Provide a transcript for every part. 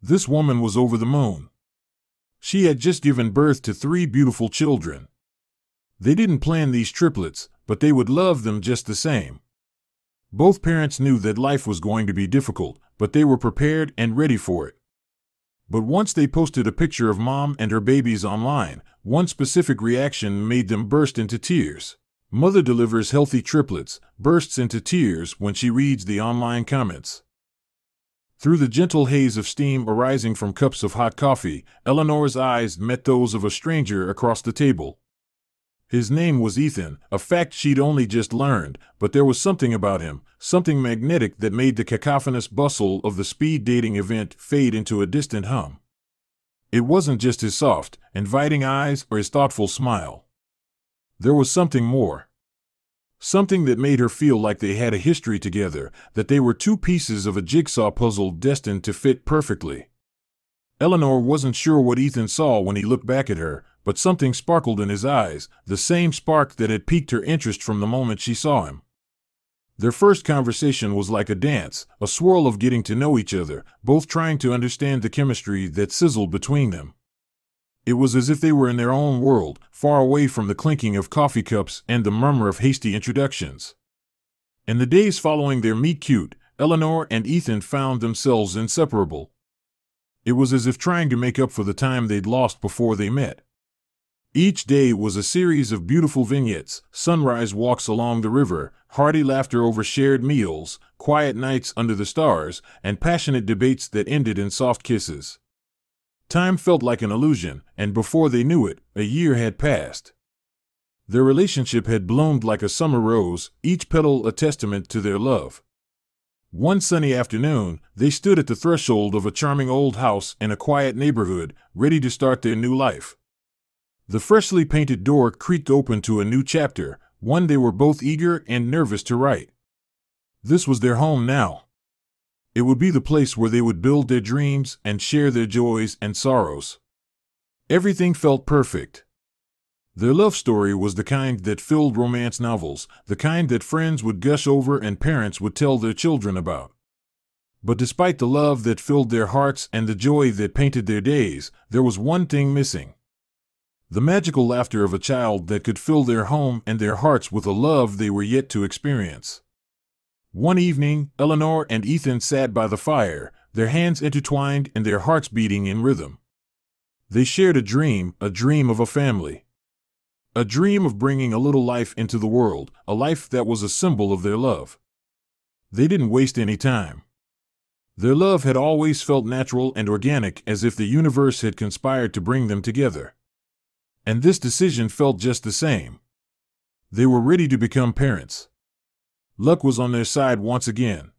This woman was over the moon. She had just given birth to 3 beautiful children. They didn't plan these triplets, but they would love them just the same. Both parents knew that life was going to be difficult, but they were prepared and ready for it. But once they posted a picture of mom and her babies online, one specific reaction made them burst into tears. Mother delivers healthy triplets, bursts into tears when she reads the online comments. Through the gentle haze of steam arising from cups of hot coffee, Eleanor's eyes met those of a stranger across the table. His name was Ethan, a fact she'd only just learned, but there was something about him, something magnetic that made the cacophonous bustle of the speed dating event fade into a distant hum. It wasn't just his soft, inviting eyes or his thoughtful smile. There was something more. Something that made her feel like they had a history together, that they were 2 pieces of a jigsaw puzzle destined to fit perfectly. Eleanor wasn't sure what Ethan saw when he looked back at her, but something sparkled in his eyes, the same spark that had piqued her interest from the moment she saw him. Their first conversation was like a dance, a swirl of getting to know each other, both trying to understand the chemistry that sizzled between them. It was as if they were in their own world, far away from the clinking of coffee cups and the murmur of hasty introductions. In the days following their meet-cute, Eleanor and Ethan found themselves inseparable. It was as if trying to make up for the time they'd lost before they met. Each day was a series of beautiful vignettes: sunrise walks along the river, hearty laughter over shared meals, quiet nights under the stars, and passionate debates that ended in soft kisses. Time felt like an illusion, and before they knew it, a year had passed. Their relationship had bloomed like a summer rose, each petal a testament to their love. One sunny afternoon, they stood at the threshold of a charming old house in a quiet neighborhood, ready to start their new life. The freshly painted door creaked open to a new chapter, one they were both eager and nervous to write. This was their home now. It would be the place where they would build their dreams and share their joys and sorrows. Everything felt perfect. Their love story was the kind that filled romance novels, the kind that friends would gush over and parents would tell their children about. But despite the love that filled their hearts and the joy that painted their days, there was one thing missing. The magical laughter of a child that could fill their home and their hearts with a love they were yet to experience. One evening, Eleanor and Ethan sat by the fire, their hands intertwined and their hearts beating in rhythm. They shared a dream of a family. A dream of bringing a little life into the world, a life that was a symbol of their love. They didn't waste any time. Their love had always felt natural and organic, as if the universe had conspired to bring them together. And this decision felt just the same. They were ready to become parents. Luck was on their side once again.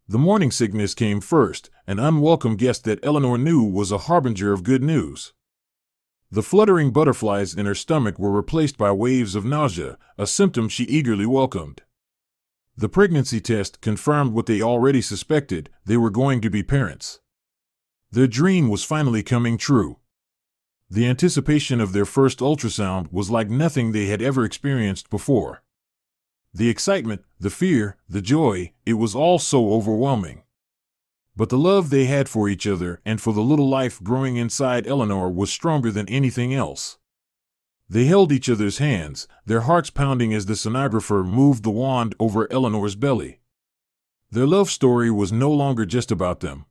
The morning sickness came first, an unwelcome guest that Eleanor knew was a harbinger of good news. The fluttering butterflies in her stomach were replaced by waves of nausea, a symptom she eagerly welcomed. The pregnancy test confirmed what they already suspected: they were going to be parents. Their dream was finally coming true. The anticipation of their first ultrasound was like nothing they had ever experienced before. The excitement, the fear, the joy, it was all so overwhelming. But the love they had for each other and for the little life growing inside Eleanor was stronger than anything else. They held each other's hands, their hearts pounding as the sonographer moved the wand over Eleanor's belly. Their love story was no longer just about them.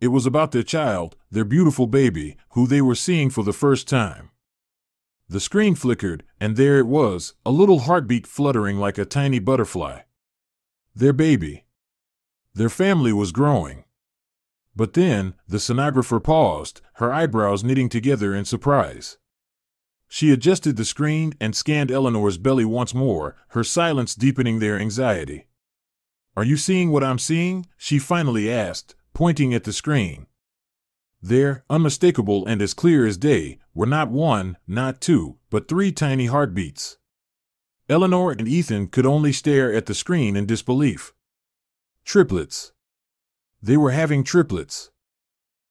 It was about their child, their beautiful baby, who they were seeing for the first time. The screen flickered, and there it was, a little heartbeat fluttering like a tiny butterfly. Their baby. Their family was growing. But then, the sonographer paused, her eyebrows knitting together in surprise. She adjusted the screen and scanned Eleanor's belly once more, her silence deepening their anxiety. "Are you seeing what I'm seeing?" she finally asked, pointing at the screen. There, unmistakable and as clear as day, were not 1, not 2, but 3 tiny heartbeats. Eleanor and Ethan could only stare at the screen in disbelief. Triplets. They were having triplets.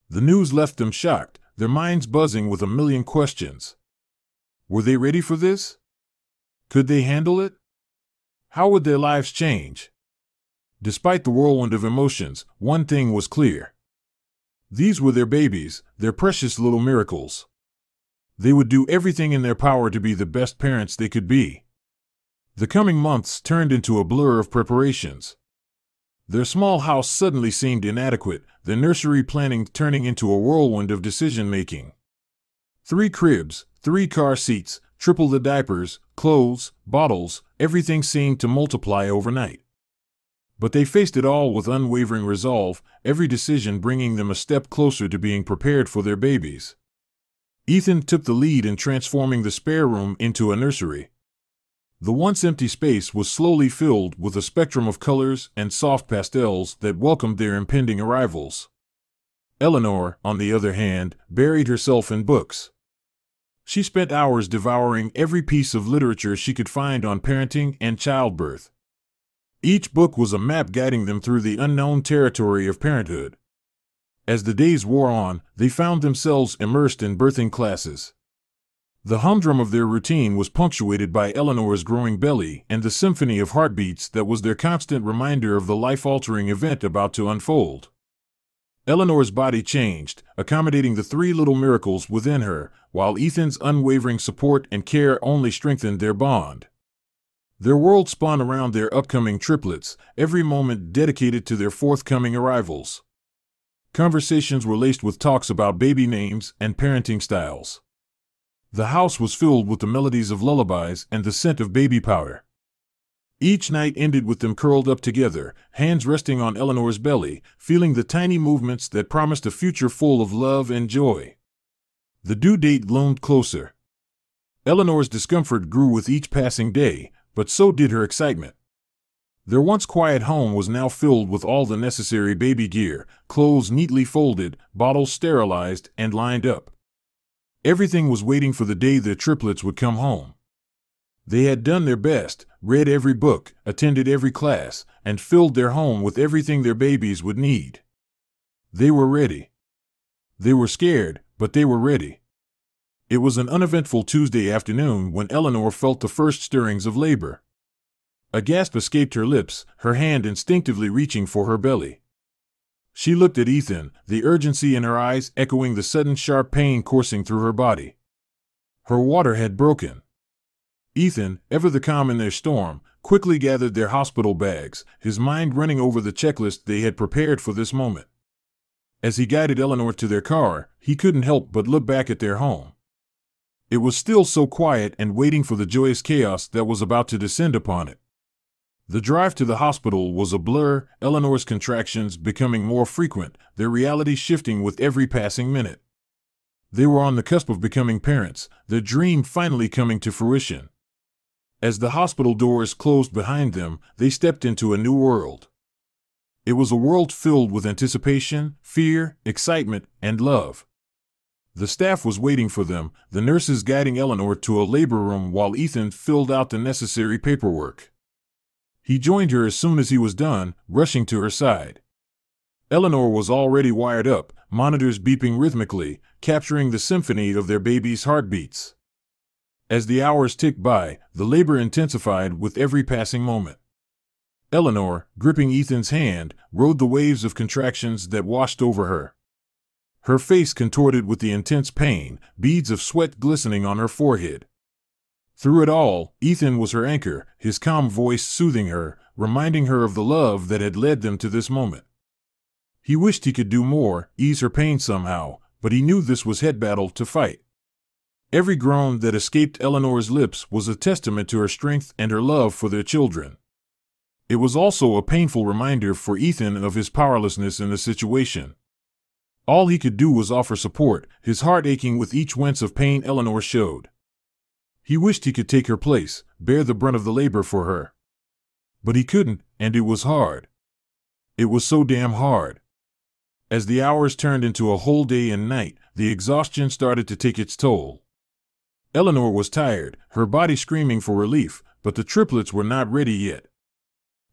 The news left them shocked, their minds buzzing with a million questions. Were they ready for this? Could they handle it? How would their lives change? Despite the whirlwind of emotions, one thing was clear. These were their babies, their precious little miracles. They would do everything in their power to be the best parents they could be. The coming months turned into a blur of preparations. Their small house suddenly seemed inadequate, their nursery planning turning into a whirlwind of decision-making. 3 cribs, 3 car seats, triple the diapers, clothes, bottles, everything seemed to multiply overnight. But they faced it all with unwavering resolve, every decision bringing them a step closer to being prepared for their babies. Ethan took the lead in transforming the spare room into a nursery. The once empty space was slowly filled with a spectrum of colors and soft pastels that welcomed their impending arrivals. Eleanor, on the other hand, buried herself in books. She spent hours devouring every piece of literature she could find on parenting and childbirth. Each book was a map guiding them through the unknown territory of parenthood. As the days wore on, they found themselves immersed in birthing classes. The humdrum of their routine was punctuated by Eleanor's growing belly and the symphony of heartbeats that was their constant reminder of the life-altering event about to unfold. Eleanor's body changed, accommodating the 3 little miracles within her, while Ethan's unwavering support and care only strengthened their bond. Their world spun around their upcoming triplets, every moment dedicated to their forthcoming arrivals. Conversations were laced with talks about baby names and parenting styles. The house was filled with the melodies of lullabies and the scent of baby powder. Each night ended with them curled up together, hands resting on Eleanor's belly, feeling the tiny movements that promised a future full of love and joy. The due date loomed closer. Eleanor's discomfort grew with each passing day, but so did her excitement. Their once quiet home was now filled with all the necessary baby gear, clothes neatly folded, bottles sterilized and lined up. Everything was waiting for the day their triplets would come home. They had done their best, read every book, attended every class, and filled their home with everything their babies would need. They were ready. They were scared, but they were ready. It was an uneventful Tuesday afternoon when Eleanor felt the first stirrings of labor. A gasp escaped her lips, her hand instinctively reaching for her belly. She looked at Ethan, the urgency in her eyes echoing the sudden sharp pain coursing through her body. Her water had broken. Ethan, ever the calm in their storm, quickly gathered their hospital bags, his mind running over the checklist they had prepared for this moment. As he guided Eleanor to their car, he couldn't help but look back at their home. It was still so quiet and waiting for the joyous chaos that was about to descend upon it. The drive to the hospital was a blur, Eleanor's contractions becoming more frequent, their reality shifting with every passing minute. They were on the cusp of becoming parents, their dream finally coming to fruition. As the hospital doors closed behind them, they stepped into a new world. It was a world filled with anticipation, fear, excitement, and love. The staff was waiting for them, the nurses guiding Eleanor to a labor room while Ethan filled out the necessary paperwork. He joined her as soon as he was done, rushing to her side. Eleanor was already wired up, monitors beeping rhythmically, capturing the symphony of their baby's heartbeats. As the hours ticked by, the labor intensified with every passing moment. Eleanor, gripping Ethan's hand, rode the waves of contractions that washed over her. Her face contorted with the intense pain, beads of sweat glistening on her forehead. Through it all, Ethan was her anchor, his calm voice soothing her, reminding her of the love that had led them to this moment. He wished he could do more, ease her pain somehow, but he knew this was head battle to fight. Every groan that escaped Eleanor's lips was a testament to her strength and her love for their children. It was also a painful reminder for Ethan of his powerlessness in the situation. All he could do was offer support, his heart aching with each wince of pain Eleanor showed. He wished he could take her place, bear the brunt of the labor for her. But he couldn't, and it was hard. It was so damn hard. As the hours turned into a whole day and night, the exhaustion started to take its toll. Eleanor was tired, her body screaming for relief, but the triplets were not ready yet.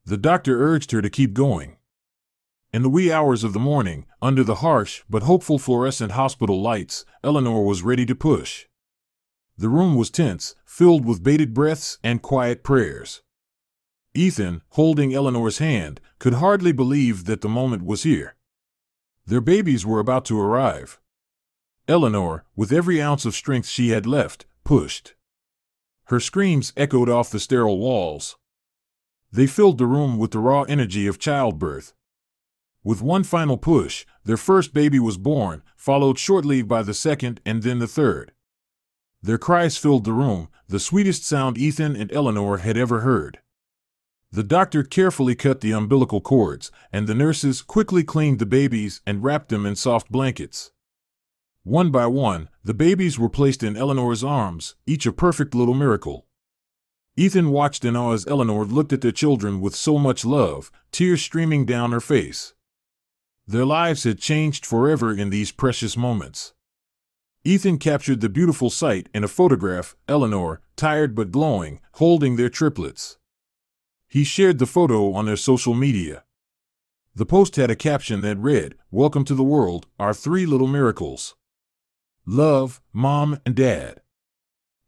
The doctor urged her to keep going. In the wee hours of the morning, under the harsh but hopeful fluorescent hospital lights, Eleanor was ready to push. The room was tense, filled with bated breaths and quiet prayers. Ethan, holding Eleanor's hand, could hardly believe that the moment was here. Their babies were about to arrive. Eleanor, with every ounce of strength she had left, pushed. Her screams echoed off the sterile walls. They filled the room with the raw energy of childbirth. With one final push, their first baby was born, followed shortly by the second and then the third. Their cries filled the room, the sweetest sound Ethan and Eleanor had ever heard. The doctor carefully cut the umbilical cords, and the nurses quickly cleaned the babies and wrapped them in soft blankets. One by one, the babies were placed in Eleanor's arms, each a perfect little miracle. Ethan watched in awe as Eleanor looked at their children with so much love, tears streaming down her face. Their lives had changed forever in these precious moments. Ethan captured the beautiful sight in a photograph, Eleanor, tired but glowing, holding their triplets. He shared the photo on their social media. The post had a caption that read, "Welcome to the world, our three little miracles. Love, Mom and Dad."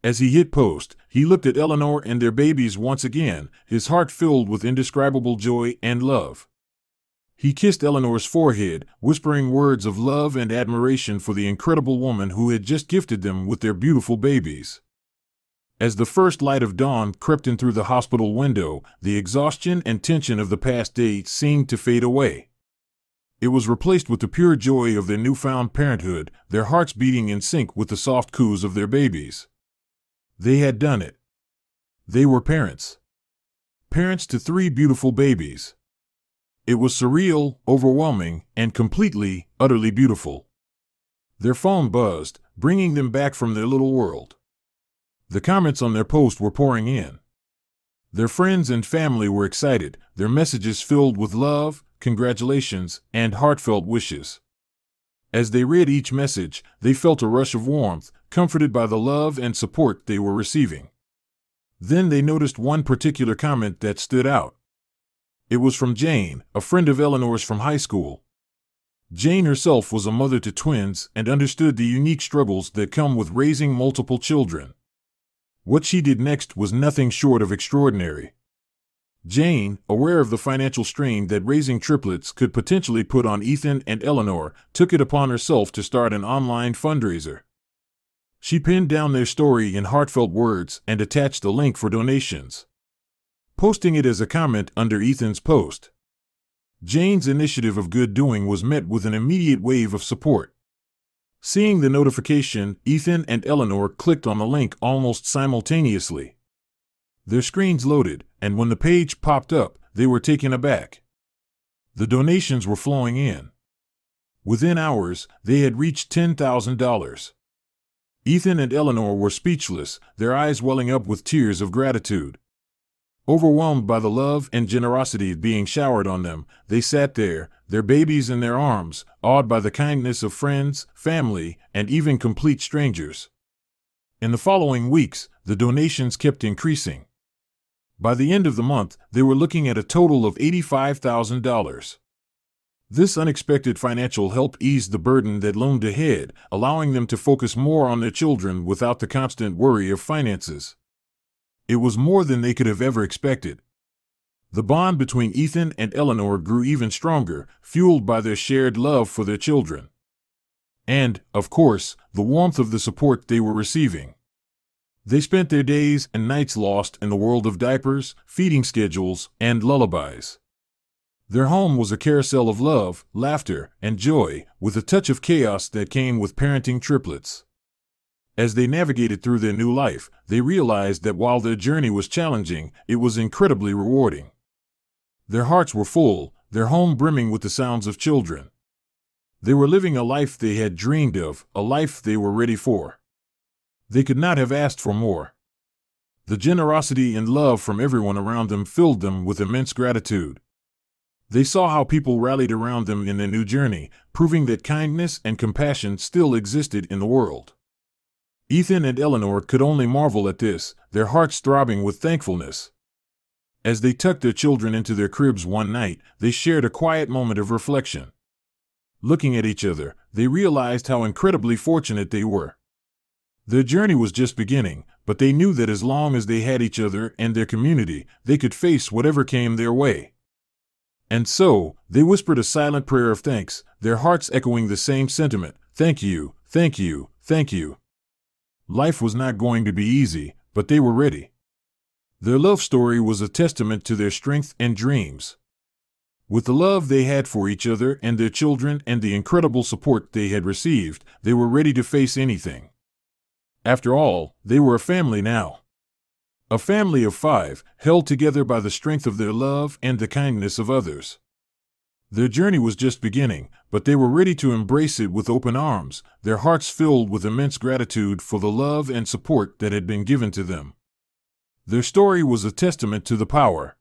As he hit post, he looked at Eleanor and their babies once again, his heart filled with indescribable joy and love. He kissed Eleanor's forehead, whispering words of love and admiration for the incredible woman who had just gifted them with their beautiful babies. As the first light of dawn crept in through the hospital window, the exhaustion and tension of the past day seemed to fade away. It was replaced with the pure joy of their newfound parenthood, their hearts beating in sync with the soft coos of their babies. They had done it. They were parents. Parents to three beautiful babies. It was surreal, overwhelming, and completely, utterly beautiful. Their phone buzzed, bringing them back from their little world. The comments on their post were pouring in. Their friends and family were excited, their messages filled with love, congratulations, and heartfelt wishes. As they read each message, they felt a rush of warmth, comforted by the love and support they were receiving. Then they noticed one particular comment that stood out. It was from Jane, a friend of Eleanor's from high school. Jane herself was a mother to twins and understood the unique struggles that come with raising multiple children. What she did next was nothing short of extraordinary. Jane, aware of the financial strain that raising triplets could potentially put on Ethan and Eleanor, took it upon herself to start an online fundraiser. She pinned down their story in heartfelt words and attached a link for donations, posting it as a comment under Ethan's post. Jane's initiative of good doing was met with an immediate wave of support. Seeing the notification, Ethan and Eleanor clicked on the link almost simultaneously. Their screens loaded, and when the page popped up, they were taken aback. The donations were flowing in. Within hours, they had reached $10,000. Ethan and Eleanor were speechless, their eyes welling up with tears of gratitude. Overwhelmed by the love and generosity being showered on them, they sat there, their babies in their arms, awed by the kindness of friends, family, and even complete strangers. In the following weeks, the donations kept increasing. By the end of the month, they were looking at a total of $85,000. This unexpected financial help eased the burden that loomed ahead, allowing them to focus more on their children without the constant worry of finances. It was more than they could have ever expected. The bond between Ethan and Eleanor grew even stronger, fueled by their shared love for their children. And, of course, the warmth of the support they were receiving. They spent their days and nights lost in the world of diapers, feeding schedules, and lullabies. Their home was a carousel of love, laughter, and joy, with a touch of chaos that came with parenting triplets. As they navigated through their new life, they realized that while their journey was challenging, it was incredibly rewarding. Their hearts were full, their home brimming with the sounds of children. They were living a life they had dreamed of, a life they were ready for. They could not have asked for more. The generosity and love from everyone around them filled them with immense gratitude. They saw how people rallied around them in their new journey, proving that kindness and compassion still existed in the world. Ethan and Eleanor could only marvel at this, their hearts throbbing with thankfulness. As they tucked their children into their cribs one night, they shared a quiet moment of reflection. Looking at each other, they realized how incredibly fortunate they were. Their journey was just beginning, but they knew that as long as they had each other and their community, they could face whatever came their way. And so, they whispered a silent prayer of thanks, their hearts echoing the same sentiment: thank you, thank you, thank you. Life was not going to be easy, but they were ready. Their love story was a testament to their strength and dreams. With the love they had for each other and their children and the incredible support they had received, they were ready to face anything. After all, they were a family now. A family of 5, held together by the strength of their love and the kindness of others. Their journey was just beginning, but they were ready to embrace it with open arms, their hearts filled with immense gratitude for the love and support that had been given to them. Their story was a testament to the power